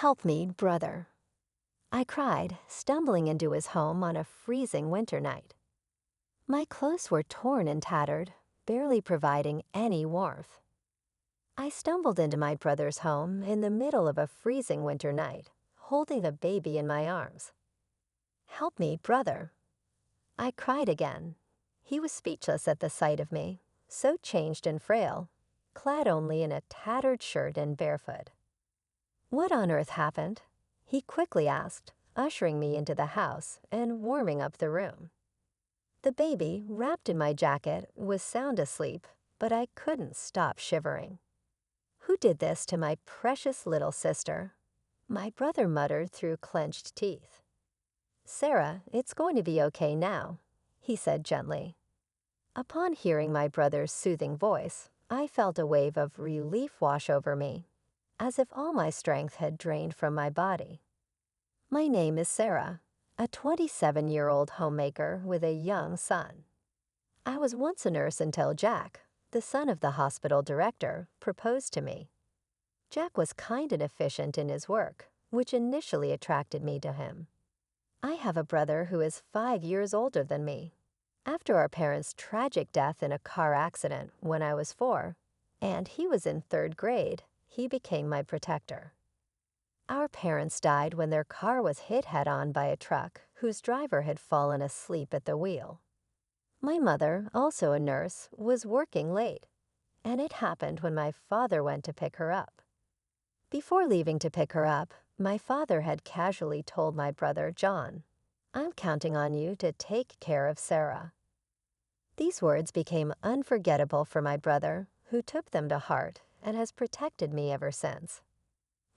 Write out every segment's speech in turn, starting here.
Help me, brother, I cried, stumbling into his home on a freezing winter night. My clothes were torn and tattered, barely providing any warmth. I stumbled into my brother's home in the middle of a freezing winter night, holding a baby in my arms. Help me, brother, I cried again. He was speechless at the sight of me, so changed and frail, clad only in a tattered shirt and barefoot. What on earth happened? He quickly asked, ushering me into the house and warming up the room. The baby, wrapped in my jacket, was sound asleep, but I couldn't stop shivering. Who did this to my precious little sister? My brother muttered through clenched teeth. Sarah, it's going to be okay now, he said gently. Upon hearing my brother's soothing voice, I felt a wave of relief wash over me, as if all my strength had drained from my body. My name is Sarah, a 27-year-old homemaker with a young son. I was once a nurse until Jack, the son of the hospital director, proposed to me. Jack was kind and efficient in his work, which initially attracted me to him. I have a brother who is 5 years older than me. After our parents' tragic death in a car accident when I was 4, and he was in 3rd grade, he became my protector. Our parents died when their car was hit head-on by a truck whose driver had fallen asleep at the wheel. My mother, also a nurse, was working late, and it happened when my father went to pick her up. Before leaving to pick her up, my father had casually told my brother, John, "I'm counting on you to take care of Sarah." These words became unforgettable for my brother, who took them to heart and has protected me ever since.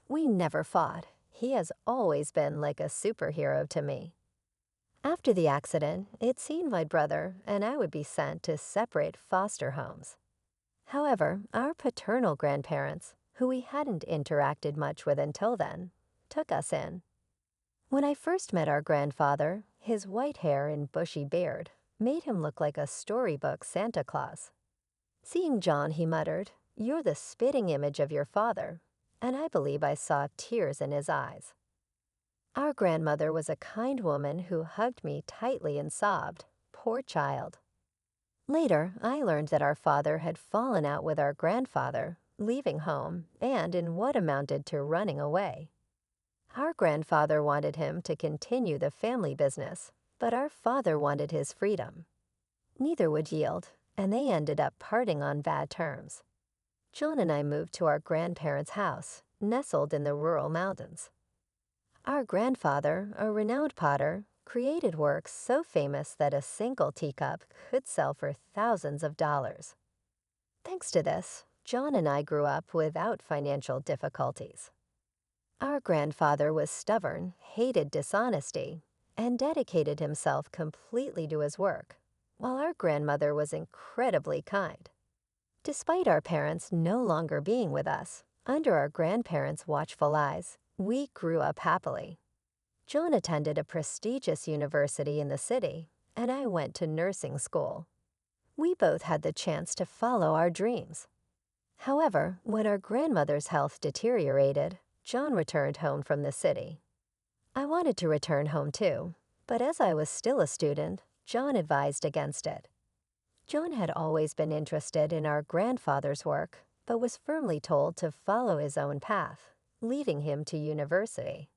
We never fought. He has always been like a superhero to me. After the accident, it seemed my brother and I would be sent to separate foster homes. However, our paternal grandparents, who we hadn't interacted much with until then, took us in. When I first met our grandfather, his white hair and bushy beard made him look like a storybook Santa Claus. Seeing John, he muttered, "You're the spitting image of your father," and I believe I saw tears in his eyes. Our grandmother was a kind woman who hugged me tightly and sobbed, "Poor child." Later, I learned that our father had fallen out with our grandfather, leaving home, and in what amounted to running away. Our grandfather wanted him to continue the family business, but our father wanted his freedom. Neither would yield, and they ended up parting on bad terms. John and I moved to our grandparents' house, nestled in the rural mountains. Our grandfather, a renowned potter, created works so famous that a single teacup could sell for thousands of dollars. Thanks to this, John and I grew up without financial difficulties. Our grandfather was stubborn, hated dishonesty, and dedicated himself completely to his work, while our grandmother was incredibly kind. Despite our parents no longer being with us, under our grandparents' watchful eyes, we grew up happily. John attended a prestigious university in the city, and I went to nursing school. We both had the chance to follow our dreams. However, when our grandmother's health deteriorated, John returned home from the city. I wanted to return home too, but as I was still a student, John advised against it. John had always been interested in our grandfather's work, but was firmly told to follow his own path, leaving him to university.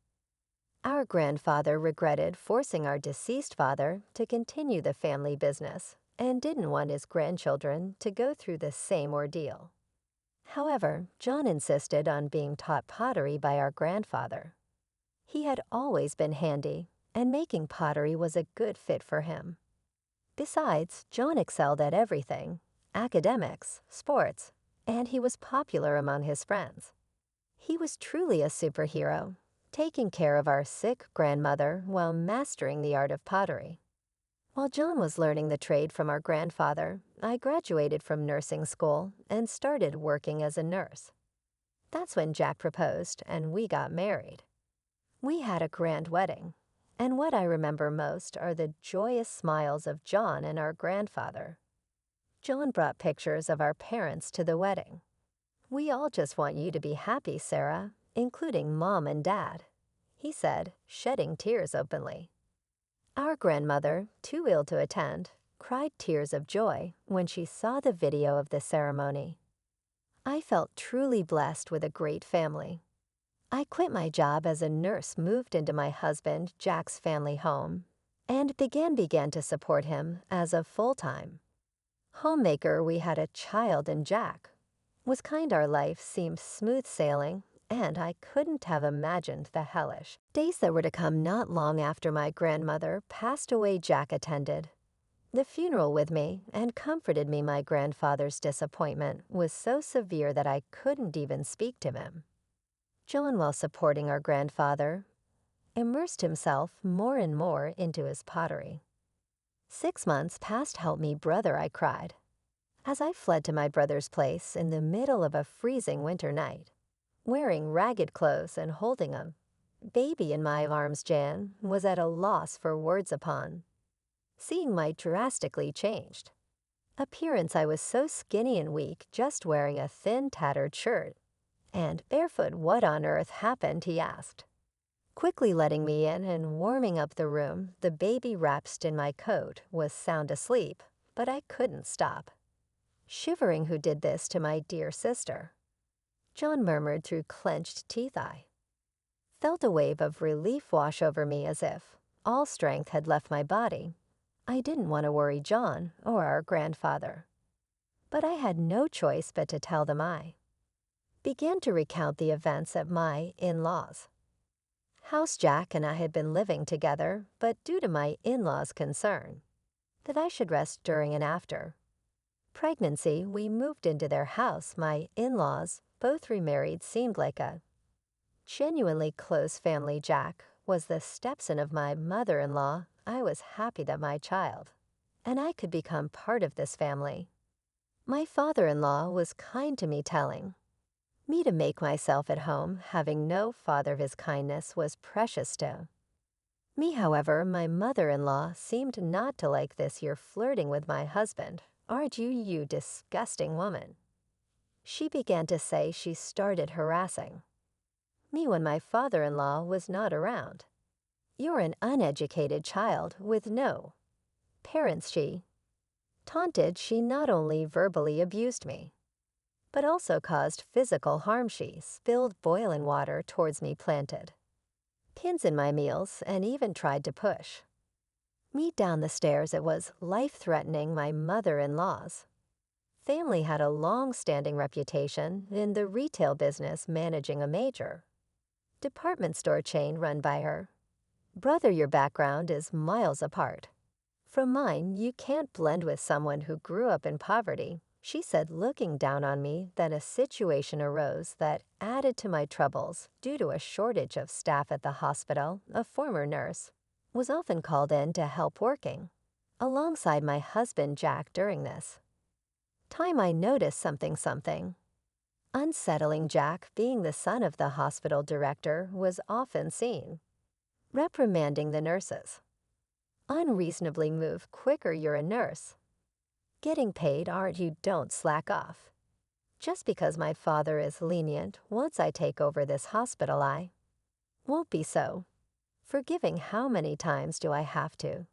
Our grandfather regretted forcing our deceased father to continue the family business and didn't want his grandchildren to go through the same ordeal. However, John insisted on being taught pottery by our grandfather. He had always been handy, and making pottery was a good fit for him. Besides, John excelled at everything: academics, sports, and he was popular among his friends. He was truly a superhero, taking care of our sick grandmother while mastering the art of pottery. While John was learning the trade from our grandfather, I graduated from nursing school and started working as a nurse. That's when Jack proposed and we got married. We had a grand wedding, and what I remember most are the joyous smiles of John and our grandfather. John brought pictures of our parents to the wedding. "We all just want you to be happy, Sarah. including Mom and Dad," he said, shedding tears openly. Our grandmother, too ill to attend, cried tears of joy when she saw the video of the ceremony. I felt truly blessed with a great family. I quit my job as a nurse, moved into my husband Jack's family home, and began to support him as a full-time homemaker. We had a child in Jack. Was kind our life seemed smooth sailing, and I couldn't have imagined the hellish days that were to come. Not long after my grandmother passed away, Jack attended the funeral with me and comforted me. My grandfather's disappointment was so severe that I couldn't even speak to him. John, while supporting our grandfather, immersed himself more and more into his pottery. 6 months passed. "Help me, brother," I cried, as I fled to my brother's place in the middle of a freezing winter night. Wearing ragged clothes and holding a baby in my arms, Jan was at a loss for words upon seeing my drastically changed appearance. I was so skinny and weak, just wearing a thin, tattered shirt and barefoot. "What on earth happened?" he asked, quickly letting me in and warming up the room. The baby, wrapped in my coat, was sound asleep, but I couldn't stop shivering. "Who did this to my dear sister?" John murmured through clenched teeth. I felt a wave of relief wash over me, as if all strength had left my body. I didn't want to worry John or our grandfather, but I had no choice but to tell them. I began to recount the events at my in-laws' house. Jack and I had been living together, but due to my in-laws' concern that I should rest during and after pregnancy, we moved into their house. My in-laws, both remarried, seemed like a genuinely close family. Jack was the stepson of my mother-in-law. I was happy that my child and I could become part of this family. My father-in-law was kind to me, telling me to make myself at home. Having no father of his kindness was precious to me. However, my mother-in-law seemed not to like this. "You're flirting with my husband, aren't you, you disgusting woman?" she began to say. She started harassing me when my father-in-law was not around. "You're an uneducated child with no parents," she taunted. She not only verbally abused me, but also caused physical harm. She spilled boiling water towards me, planted pins in my meals, and even tried to push me down the stairs. It was life-threatening. My mother-in-law's family had a long-standing reputation in the retail business, managing a major department store chain run by her brother. "Your background is miles apart from mine. You can't blend with someone who grew up in poverty," she said, looking down on me. Then a situation arose that added to my troubles. Due to a shortage of staff at the hospital, a former nurse was often called in to help, working alongside my husband Jack. During this time, I noticed something unsettling. Jack, being the son of the hospital director, was often seen reprimanding the nurses. Unreasonably "Move quicker, you're a nurse. Getting paid, aren't you? Don't slack off." Just because my father is lenient, once I take over this hospital, I won't be so forgiving. "How many times do I have to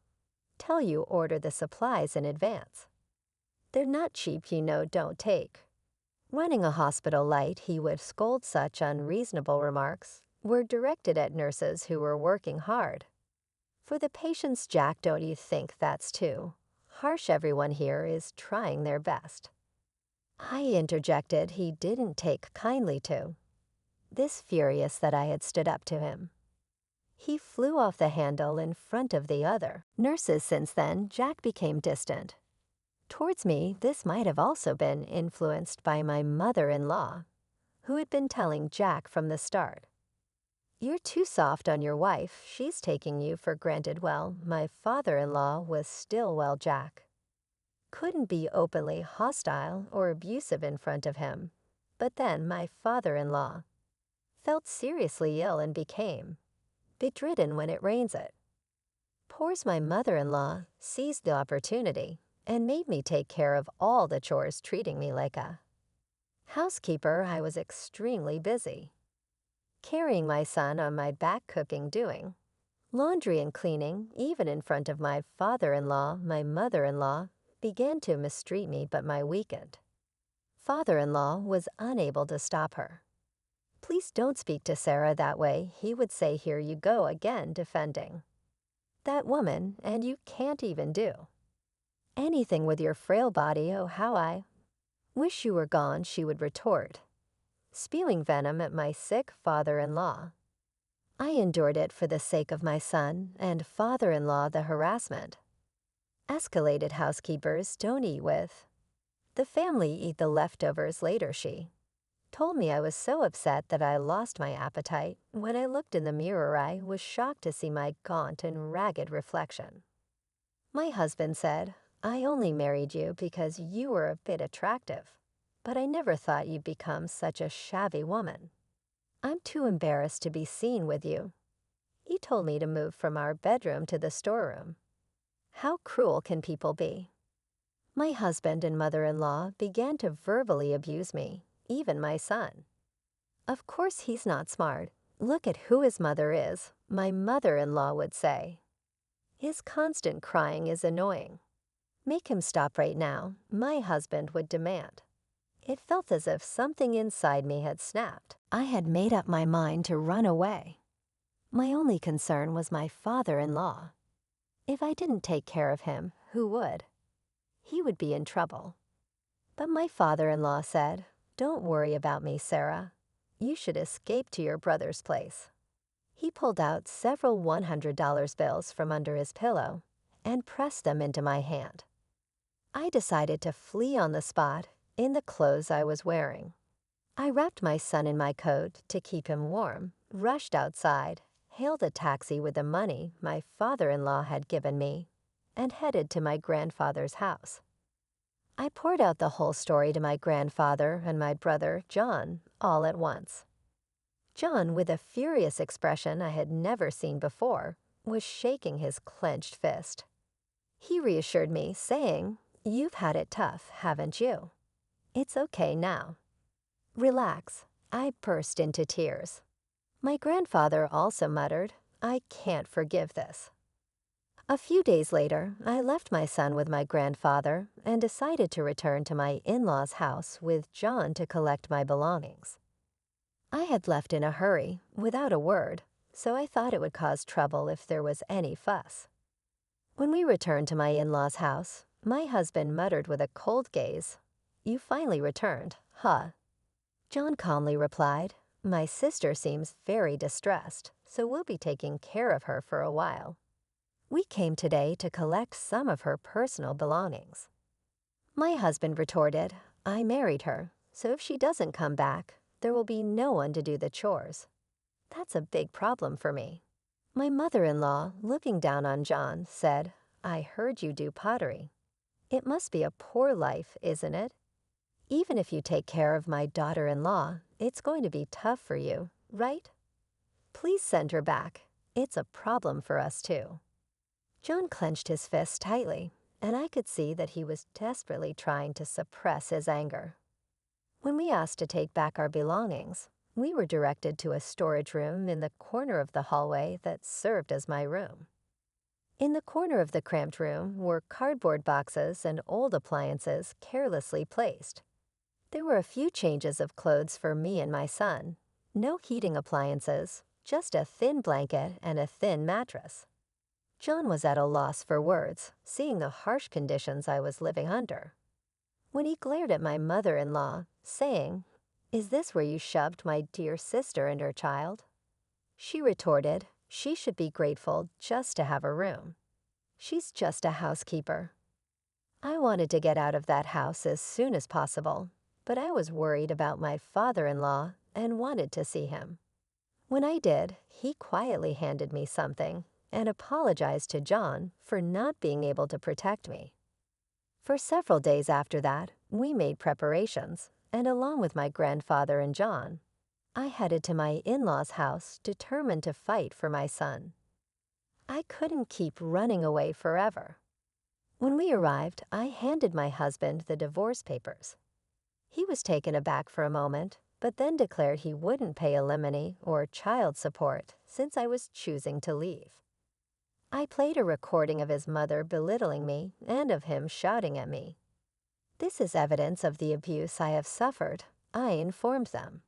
tell you, order the supplies in advance? They're not cheap, you know. Don't take running a hospital light." He would scold. Such unreasonable remarks were directed at nurses who were working hard for the patients. "Jack, don't you think that's too harsh? Everyone here is trying their best," I interjected. He didn't take kindly to this, furious that I had stood up to him. He flew off the handle in front of the other nurses. Since then, Jack became distant towards me. This might have also been influenced by my mother-in-law, who had been telling Jack from the start, "You're too soft on your wife. She's taking you for granted." Well, my father-in-law was still, well, Jack couldn't be openly hostile or abusive in front of him. But then my father-in-law felt seriously ill and became bedridden. When it rains, it pours. My mother-in-law seized the opportunity and made me take care of all the chores, treating me like a housekeeper. I was extremely busy carrying my son on my back, cooking, doing laundry and cleaning, even in front of my father-in-law, my mother-in-law, began to mistreat me but my weakened father-in-law was unable to stop her. "Please don't speak to Sarah that way," he would say. "Here you go again defending that woman, and you can't even do anything with your frail body. Oh, how I wish you were gone," she would retort, spewing venom at my sick father-in-law. I endured it for the sake of my son and father-in-law. The harassment escalated. "Housekeepers don't eat with the family, eat the leftovers later," she told me. I was so upset that I lost my appetite. When I looked in the mirror, I was shocked to see my gaunt and ragged reflection. My husband said, "I only married you because you were a bit attractive, but I never thought you'd become such a shabby woman. I'm too embarrassed to be seen with you." He told me to move from our bedroom to the storeroom. How cruel can people be? My husband and mother-in-law began to verbally abuse me, even my son. "Of course he's not smart. Look at who his mother is," my mother-in-law would say. "His constant crying is annoying. Make him stop right now," my husband would demand. It felt as if something inside me had snapped. I had made up my mind to run away. My only concern was my father-in-law. If I didn't take care of him, who would? He would be in trouble. But my father-in-law said, "Don't worry about me, Sarah. You should escape to your brother's place." He pulled out several $100 bills from under his pillow and pressed them into my hand. I decided to flee on the spot in the clothes I was wearing. I wrapped my son in my coat to keep him warm, rushed outside, hailed a taxi with the money my father-in-law had given me, and headed to my grandfather's house. I poured out the whole story to my grandfather and my brother, John, all at once. John, with a furious expression I had never seen before, was shaking his clenched fist. He reassured me, saying, "You've had it tough, haven't you? It's okay now. Relax." I burst into tears. My grandfather also muttered, "I can't forgive this." A few days later, I left my son with my grandfather and decided to return to my in-laws' house with John to collect my belongings. I had left in a hurry, without a word, so I thought it would cause trouble if there was any fuss. When we returned to my in-laws' house, my husband muttered with a cold gaze, "You finally returned, huh?" John calmly replied, "My sister seems very distressed, so we'll be taking care of her for a while. We came today to collect some of her personal belongings." My husband retorted, "I married her, so if she doesn't come back, there will be no one to do the chores. That's a big problem for me." My mother-in-law, looking down on John, said, "I heard you do pottery. It must be a poor life, isn't it? Even if you take care of my daughter-in-law, it's going to be tough for you, right? Please send her back. It's a problem for us too." John clenched his fist tightly, and I could see that he was desperately trying to suppress his anger. When we asked to take back our belongings, we were directed to a storage room in the corner of the hallway that served as my room. In the corner of the cramped room were cardboard boxes and old appliances carelessly placed. There were a few changes of clothes for me and my son, no heating appliances, just a thin blanket and a thin mattress. John was at a loss for words, seeing the harsh conditions I was living under. When he glared at my mother-in-law, saying, "Is this where you shoved my dear sister and her child?" She retorted, "She should be grateful just to have a room. She's just a housekeeper." I wanted to get out of that house as soon as possible, but I was worried about my father-in-law and wanted to see him. When I did, he quietly handed me something and apologized to John for not being able to protect me. For several days after that, we made preparations, and along with my grandfather and John, I headed to my in-laws' house determined to fight for my son. I couldn't keep running away forever. When we arrived, I handed my husband the divorce papers. He was taken aback for a moment, but then declared he wouldn't pay alimony or child support since I was choosing to leave. I played a recording of his mother belittling me and of him shouting at me. "This is evidence of the abuse I have suffered," I informed them.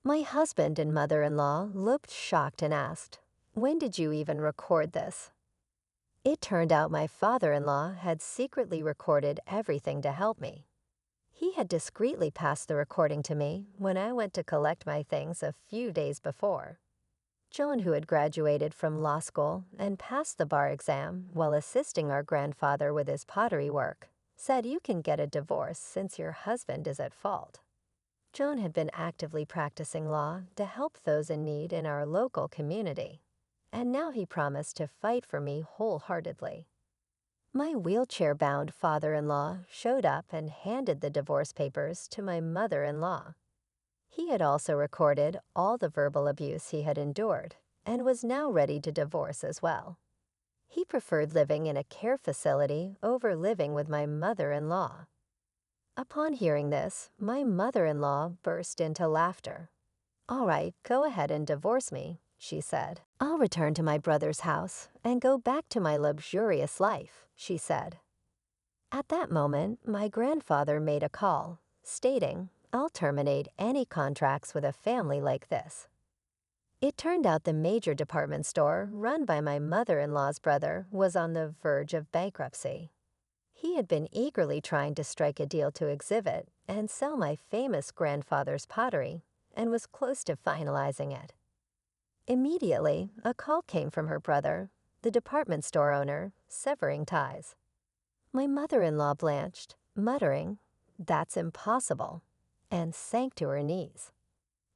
My husband and mother-in-law looked shocked and asked, "When did you even record this?" It turned out my father-in-law had secretly recorded everything to help me. He had discreetly passed the recording to me when I went to collect my things a few days before. John, who had graduated from law school and passed the bar exam while assisting our grandfather with his pottery work, said, "You can get a divorce since your husband is at fault." John had been actively practicing law to help those in need in our local community, and now he promised to fight for me wholeheartedly. My wheelchair-bound father-in-law showed up and handed the divorce papers to my mother-in-law. He had also recorded all the verbal abuse he had endured and was now ready to divorce as well. He preferred living in a care facility over living with my mother-in-law. Upon hearing this, my mother-in-law burst into laughter. "All right, go ahead and divorce me," she said. "I'll return to my brother's house and go back to my luxurious life," she said. At that moment, my grandfather made a call, stating, "I'll terminate any contracts with a family like this." It turned out the major department store run by my mother-in-law's brother was on the verge of bankruptcy. He had been eagerly trying to strike a deal to exhibit and sell my famous grandfather's pottery and was close to finalizing it. Immediately, a call came from her brother, the department store owner, severing ties. My mother-in-law blanched, muttering, "That's impossible," and sank to her knees.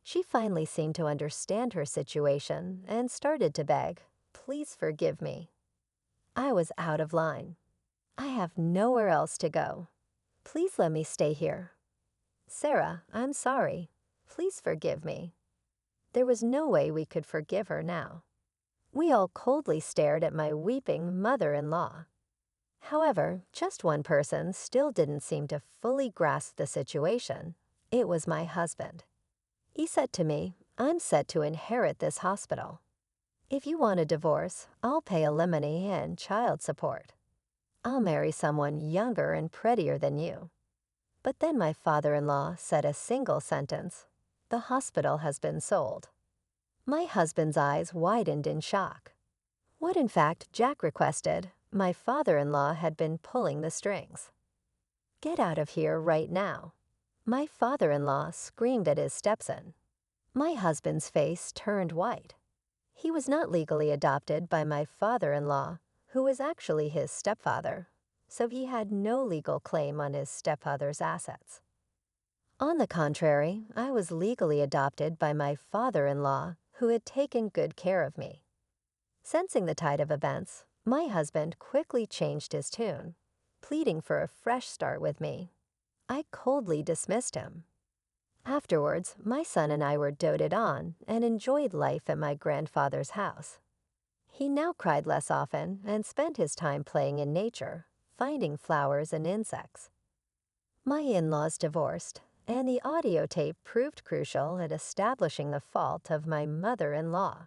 She finally seemed to understand her situation and started to beg, "Please forgive me." I was out of line. "I have nowhere else to go. Please let me stay here." "Sarah, I'm sorry. Please forgive me." There was no way we could forgive her now. We all coldly stared at my weeping mother-in-law. However, just one person still didn't seem to fully grasp the situation. It was my husband. He said to me, "I'm set to inherit this hospital. If you want a divorce, I'll pay alimony and child support. I'll marry someone younger and prettier than you." But then my father-in-law said a single sentence, "The hospital has been sold." My husband's eyes widened in shock. What in fact Jack requested, my father-in-law had been pulling the strings. "Get out of here right now." My father-in-law screamed at his stepson. My husband's face turned white. He was not legally adopted by my father-in-law, who was actually his stepfather, so he had no legal claim on his stepfather's assets. On the contrary, I was legally adopted by my father-in-law, who had taken good care of me. Sensing the tide of events, my husband quickly changed his tune, pleading for a fresh start with me. I coldly dismissed him. Afterwards, my son and I were doted on and enjoyed life at my grandfather's house. He now cried less often and spent his time playing in nature, finding flowers and insects. My in-laws divorced, and the audio tape proved crucial at establishing the fault of my mother-in-law.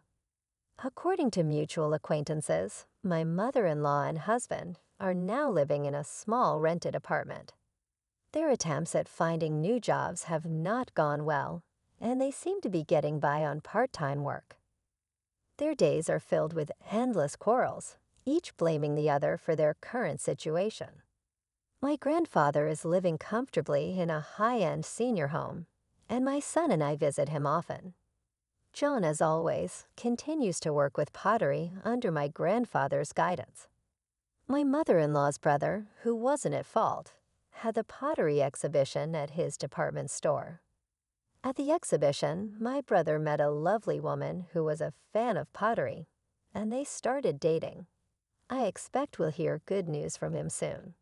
According to mutual acquaintances, my mother-in-law and husband are now living in a small rented apartment. Their attempts at finding new jobs have not gone well, and they seem to be getting by on part-time work. Their days are filled with endless quarrels, each blaming the other for their current situation. My grandfather is living comfortably in a high-end senior home, and my son and I visit him often. John, as always, continues to work with pottery under my grandfather's guidance. My mother-in-law's brother, who wasn't at fault, had the pottery exhibition at his department store. At the exhibition, my brother met a lovely woman who was a fan of pottery, and they started dating. I expect we'll hear good news from him soon.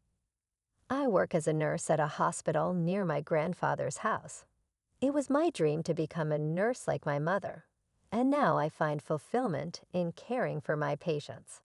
I work as a nurse at a hospital near my grandfather's house. It was my dream to become a nurse like my mother, and now I find fulfillment in caring for my patients.